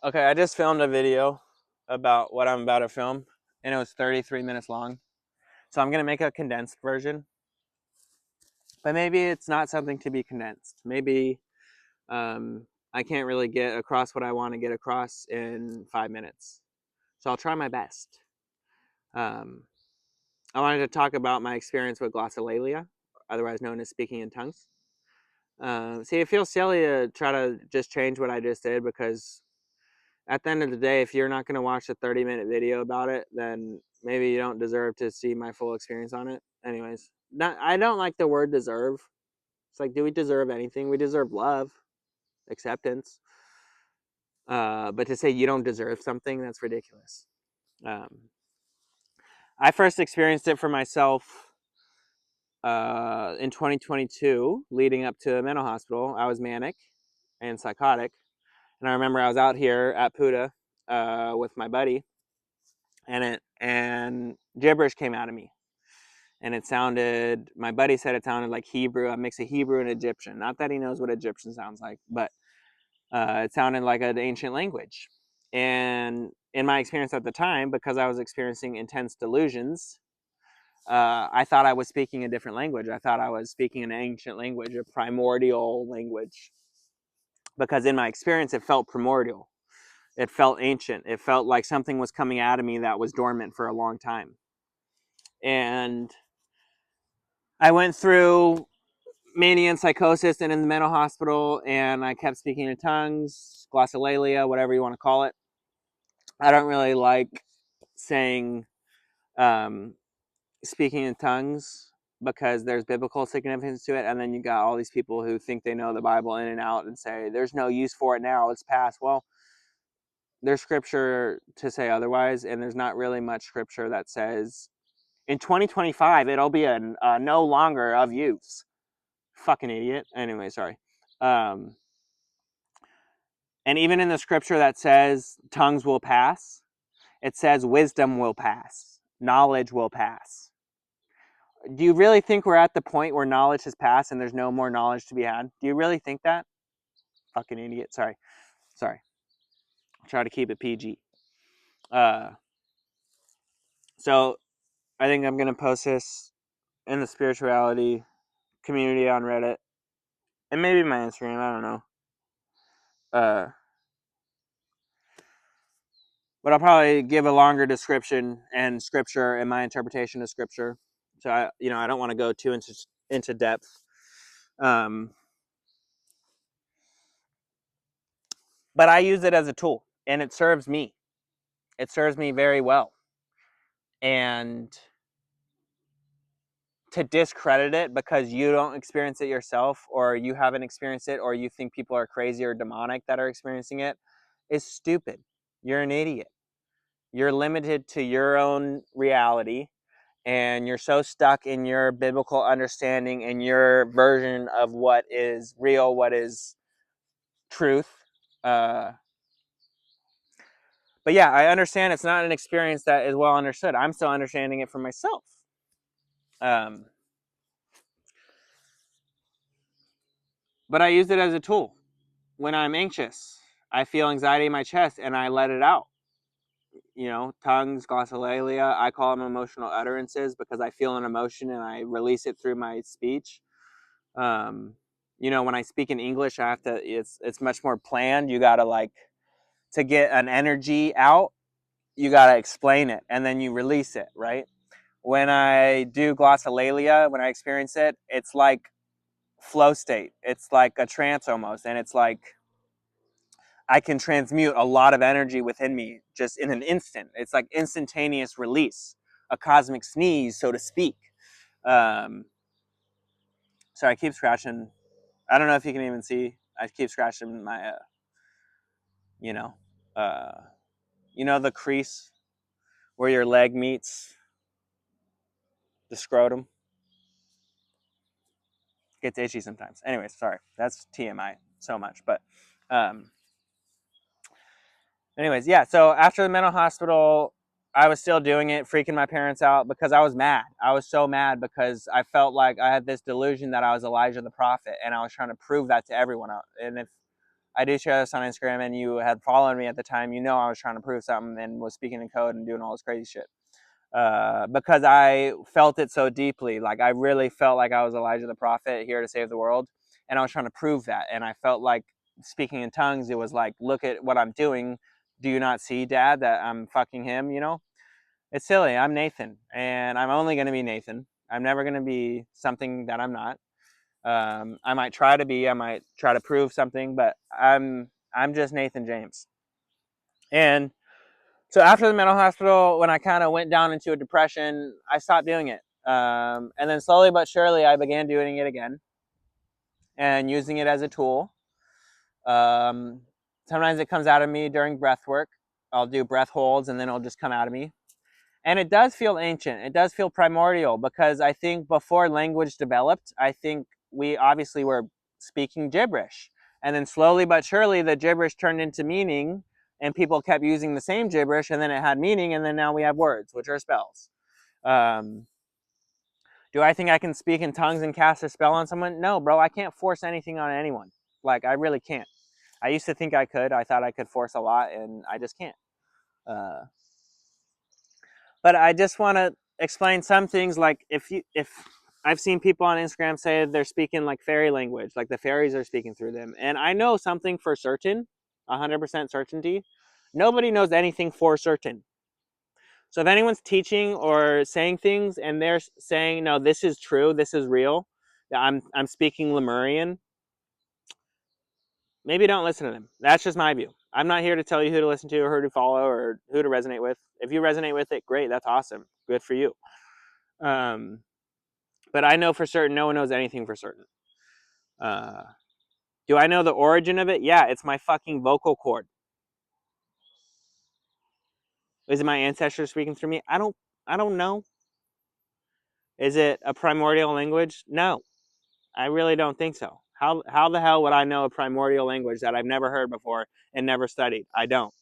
Okay, I just filmed a video about what I'm about to film, and it was 33 minutes long. So I'm going to make a condensed version, but maybe it's not something to be condensed. Maybe I can't really get across what I want to get across in 5 minutes. So I'll try my best. Um, I wanted to talk about my experience with Glossolalia, otherwise known as speaking in tongues. See, it feels silly to try to just change what I just did because at the end of the day, if you're not going to watch a 30-minute video about it, then maybe you don't deserve to see my full experience on it. Anyways, I don't like the word deserve. It's like, do we deserve anything? We deserve love, acceptance. But to say you don't deserve something, that's ridiculous. I first experienced it for myself in 2022, leading up to a mental hospital. I was manic and psychotic. And I remember I was out here at Puda with my buddy, and gibberish came out of me, and it sounded. My buddy said it sounded like Hebrew, a mix of Hebrew and Egyptian. Not that he knows what Egyptian sounds like, but it sounded like an ancient language. And in my experience at the time, because I was experiencing intense delusions, I thought I was speaking a different language. I thought I was speaking an ancient language, a primordial language, because in my experience, it felt primordial. It felt ancient. It felt like something was coming out of me that was dormant for a long time. And I went through mania and psychosis and in the mental hospital, and I kept speaking in tongues, glossolalia, whatever you want to call it. I don't really like saying um, speaking in tongues because there's biblical significance to it, and then you got all these people who think they know the Bible in and out and say there's no use for it now, it's past. Well, there's scripture to say otherwise, and there's not really much scripture that says in 2025 it'll be no longer of use. Fucking idiot. Anyway, sorry. Um, and even in the scripture that says tongues will pass, it says wisdom will pass, knowledge will pass. Do you really think we're at the point where knowledge has passed and there's no more knowledge to be had? Do you really think that? Fucking idiot. Sorry. I'll try to keep it PG. Uh, so I think I'm going to post this in the spirituality community on Reddit and maybe my Instagram. I don't know. Uh, but I'll probably give a longer description and scripture and my interpretation of scripture. So I don't want to go too into depth. But I use it as a tool, and it serves me. It serves me very well. And to discredit it because you don't experience it yourself, or you haven't experienced it, or you think people are crazy or demonic that are experiencing it, is stupid. You're an idiot. You're limited to your own reality, and you're so stuck in your biblical understanding and your version of what is real, what is truth. But yeah, I understand it's not an experience that is well understood. I'm still understanding it for myself. Um, but I use it as a tool. When I'm anxious, I feel anxiety in my chest and I let it out. Tongues, glossolalia, I call them emotional utterances because I feel an emotion and I release it through my speech. When I speak in English, I have to. It's much more planned. You gotta to get an energy out. You gotta explain it and then you release it, right? When I do glossolalia, when I experience it, it's like flow state. It's like a trance almost, and it's like I can transmute a lot of energy within me just in an instant. It's like instantaneous release, a cosmic sneeze, so to speak. Um, so I keep scratching. I don't know if you can even see. I keep scratching my, you know, uh, the crease where your leg meets the scrotum. Gets itchy sometimes. Anyways, sorry. That's TMI so much. But anyways, yeah. So after the mental hospital, I was still doing it, freaking my parents out because I was mad. I was so mad because I felt like I had this delusion that I was Elijah the prophet, and I was trying to prove that to everyone else. And if I do share this on Instagram, and you had followed me at the time, you know I was trying to prove something and was speaking in code and doing all this crazy shit. Because I felt it so deeply. Like, I really felt like I was Elijah the prophet here to save the world, and I was trying to prove that. And I felt like speaking in tongues, it was like, look at what I'm doing. Do you not see, Dad, that I'm fucking him, you know? It's silly. I'm Nathan, and I'm only going to be Nathan. I'm never going to be something that I'm not. I might try to be, I might try to prove something, but I'm just Nathan James. And so after the mental hospital, when I kind of went down into a depression, I stopped doing it. And then slowly but surely, I began doing it again and using it as a tool. Sometimes it comes out of me during breath work. I'll do breath holds, and then it'll just come out of me. And it does feel ancient. It does feel primordial, because I think before language developed, I think we obviously were speaking gibberish. And then slowly but surely, the gibberish turned into meaning, and people kept using the same gibberish, and then it had meaning, and then now we have words, which are spells. Um, do I think I can speak in tongues and cast a spell on someone? No, bro, I can't force anything on anyone. Like, I really can't. I used to think I could. I thought I could force a lot, and I just can't. But I just want to explain some things. Like, if I've seen people on Instagram say they're speaking like fairy language, like the fairies are speaking through them, and I know something for certain, 100% certainty. Nobody knows anything for certain. So if anyone's teaching or saying things and they're saying, no, this is true, this is real, I'm speaking Lemurian, maybe don't listen to them. That's just my view. I'm not here to tell you who to listen to or who to follow or who to resonate with. If you resonate with it, great, that's awesome, good for you. But I know for certain no one knows anything for certain. Do I know the origin of it? Yeah, it's my fucking vocal cord. Is it my ancestors speaking through me? I don't know. Is it a primordial language? No, I really don't think so. How the hell would I know a primordial language that I've never heard before and never studied? I don't.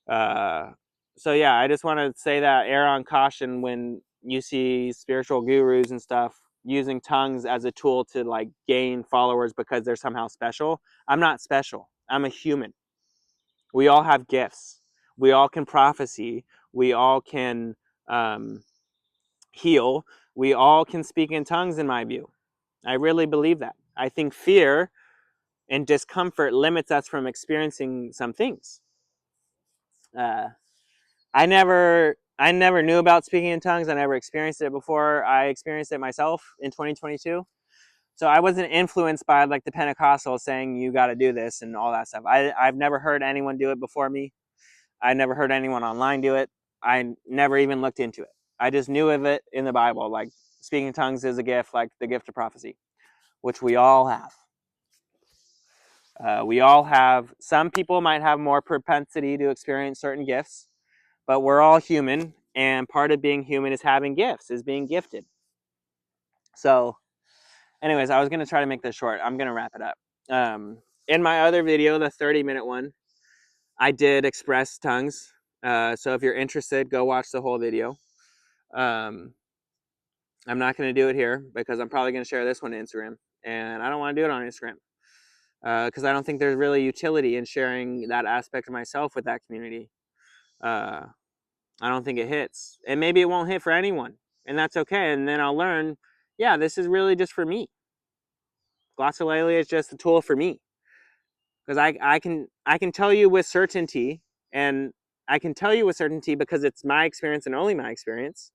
So yeah, I just want to say that err on caution when you see spiritual gurus and stuff using tongues as a tool to like gain followers because they're somehow special. I'm not special. I'm a human. We all have gifts. We all can prophecy. We all can heal. We all can speak in tongues, in my view. I really believe that. I think fear and discomfort limits us from experiencing some things. I never knew about speaking in tongues. I never experienced it before. I experienced it myself in 2022. So I wasn't influenced by like the Pentecostals saying you got to do this and all that stuff. I've never heard anyone do it before me. I never heard anyone online do it. I never even looked into it. I just knew of it in the Bible. Like, speaking in tongues is a gift, like the gift of prophecy, which we all have. We all have. Some people might have more propensity to experience certain gifts, but we're all human, and part of being human is having gifts, is being gifted. So anyways, I was going to try to make this short. I'm going to wrap it up. In my other video, the 30-minute one, I did express tongues. So if you're interested, go watch the whole video. I'm not going to do it here because I'm probably going to share this one on Instagram, and I don't want to do it on Instagram because I don't think there's really utility in sharing that aspect of myself with that community. I don't think it hits, and maybe it won't hit for anyone, and that's okay. And then I'll learn, yeah, this is really just for me. Glossolalia is just a tool for me, because I can tell you with certainty, and I can tell you with certainty because it's my experience and only my experience.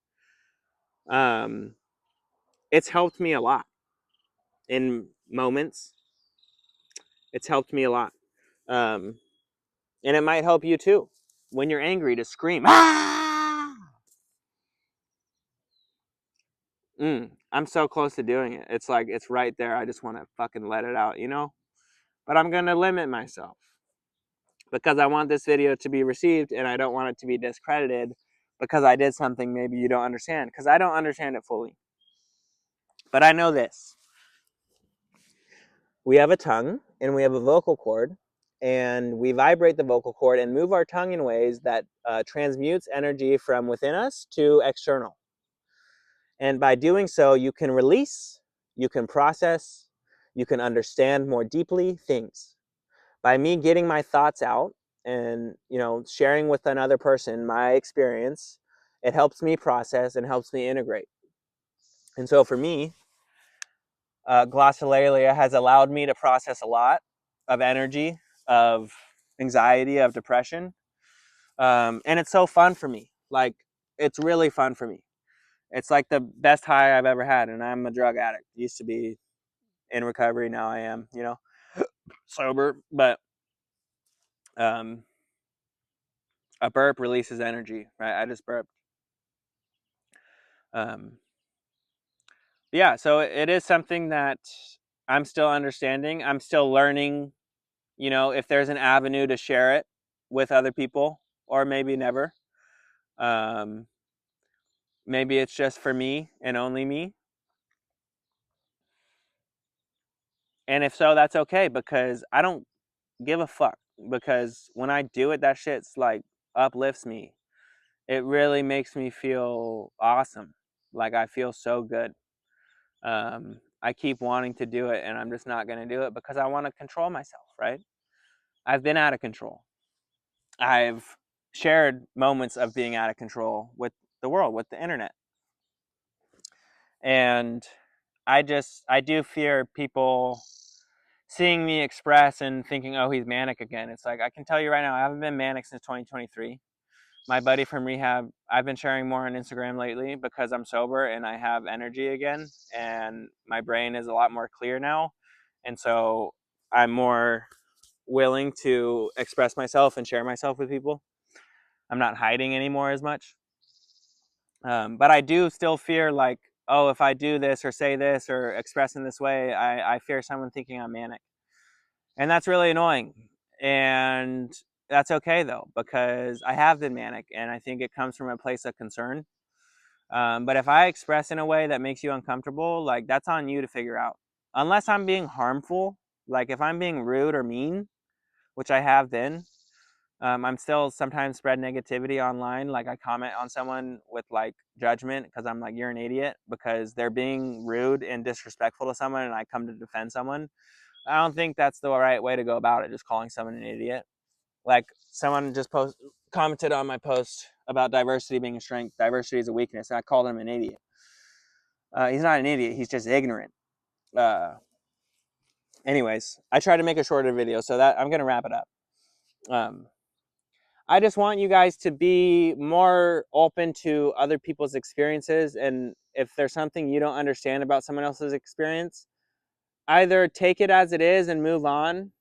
It's helped me a lot in moments. It's helped me a lot, and it might help you too. When you're angry, to scream, ah! I'm so close to doing it. It's like it's right there. I just want to fucking let it out, you know. But I'm gonna limit myself because I want this video to be received, and I don't want it to be discredited because I did something maybe you don't understand, because I don't understand it fully. But I know this. We have a tongue and we have a vocal cord, and we vibrate the vocal cord and move our tongue in ways that transmutes energy from within us to external. And by doing so, you can release, you can process, you can understand more deeply things. by me getting my thoughts out and, sharing with another person my experience, it helps me process and helps me integrate. And so for me, Glossolalia has allowed me to process a lot of energy, of anxiety, of depression. And it's so fun for me. Like, it's really fun for me. It's like the best high I've ever had. And I'm a drug addict. Used to be in recovery. Now I am, sober. But um, a burp releases energy, right? I just burped. Um, yeah, so it is something that I'm still understanding. I'm still learning, if there's an avenue to share it with other people, or maybe never. Um, maybe it's just for me and only me. And if so, that's okay, because I don't give a fuck. Because when I do it, that shit's like uplifts me. It really makes me feel awesome. Like, I feel so good. I keep wanting to do it, and I'm just not going to do it because I want to control myself, right? I've been out of control. I've shared moments of being out of control with the world, with the internet. And I do fear people seeing me express and thinking, oh, he's manic again. It's like, I can tell you right now, I haven't been manic since 2023. My buddy from rehab, I've been sharing more on Instagram lately because I'm sober and I have energy again, and my brain is a lot more clear now. And so I'm more willing to express myself and share myself with people. I'm not hiding anymore as much. But I do still fear, like, oh, if I do this or say this or express in this way, I fear someone thinking I'm manic. And that's really annoying. And that's okay, though, because I have been manic, and I think it comes from a place of concern. But if I express in a way that makes you uncomfortable, like, that's on you to figure out. Unless I'm being harmful, like if I'm being rude or mean, which I have been, I'm still sometimes spread negativity online. Like, I comment on someone with like judgment because I'm like, you're an idiot, because they're being rude and disrespectful to someone, and I come to defend someone. I don't think that's the right way to go about it, just calling someone an idiot. Like, someone just commented on my post about diversity being a strength. Diversity is a weakness. And I called him an idiot. He's not an idiot. He's just ignorant. Uh, anyways, I tried to make a shorter video, so that I'm gonna wrap it up. Um, I just want you guys to be more open to other people's experiences, and if there's something you don't understand about someone else's experience, either take it as it is and move on,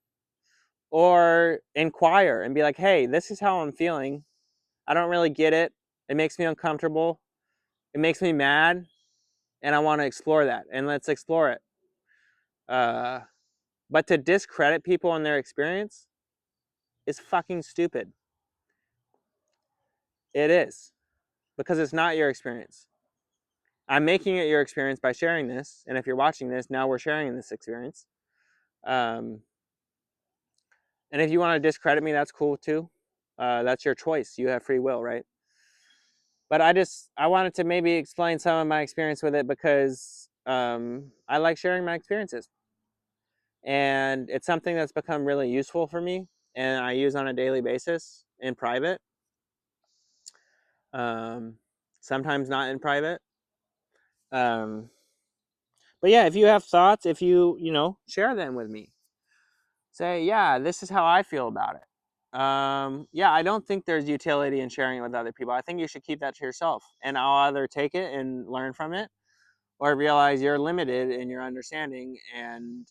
or inquire and be like, hey, this is how I'm feeling. I don't really get it. It makes me uncomfortable. It makes me mad. And I want to explore that. And let's explore it. But to discredit people and their experience is fucking stupid. It is. Because it's not your experience. I'm making it your experience by sharing this. And if you're watching this, now we're sharing this experience. And if you want to discredit me, that's cool too. That's your choice. You have free will, right? But I wanted to maybe explain some of my experience with it because I like sharing my experiences, and it's something that's become really useful for me, and I use on a daily basis in private. Um, Sometimes not in private. Um, but yeah, if you have thoughts, if you share them with me, say, yeah, this is how I feel about it. Yeah, I don't think there's utility in sharing it with other people. I think you should keep that to yourself, and I'll either take it and learn from it, or realize you're limited in your understanding, and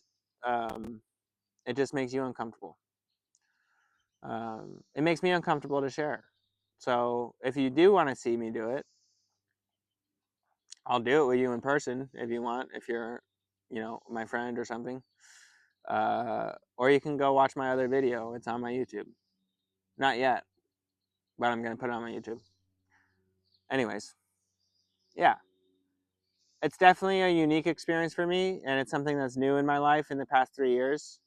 it just makes you uncomfortable. It makes me uncomfortable to share. So if you do want to see me do it, I'll do it with you in person if you want, if you're, my friend or something. Or you can go watch my other video. It's on my YouTube. Not yet, but I'm going to put it on my YouTube. Anyways, yeah. It's definitely a unique experience for me, and it's something that's new in my life in the past 3 years.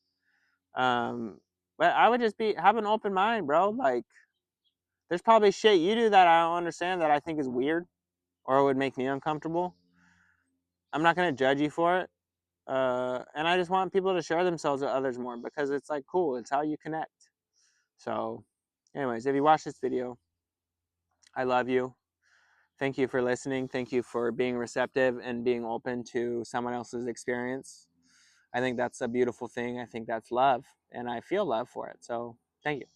But I would just have an open mind, bro. Like, there's probably shit you do that I don't understand that I think is weird or would make me uncomfortable. I'm not gonna judge you for it. And I just want people to share themselves with others more, because it's like cool. It's how you connect. So, anyways, if you watch this video, I love you. Thank you for listening. Thank you for being receptive and being open to someone else's experience. I think that's a beautiful thing. I think that's love, and I feel love for it. So, thank you.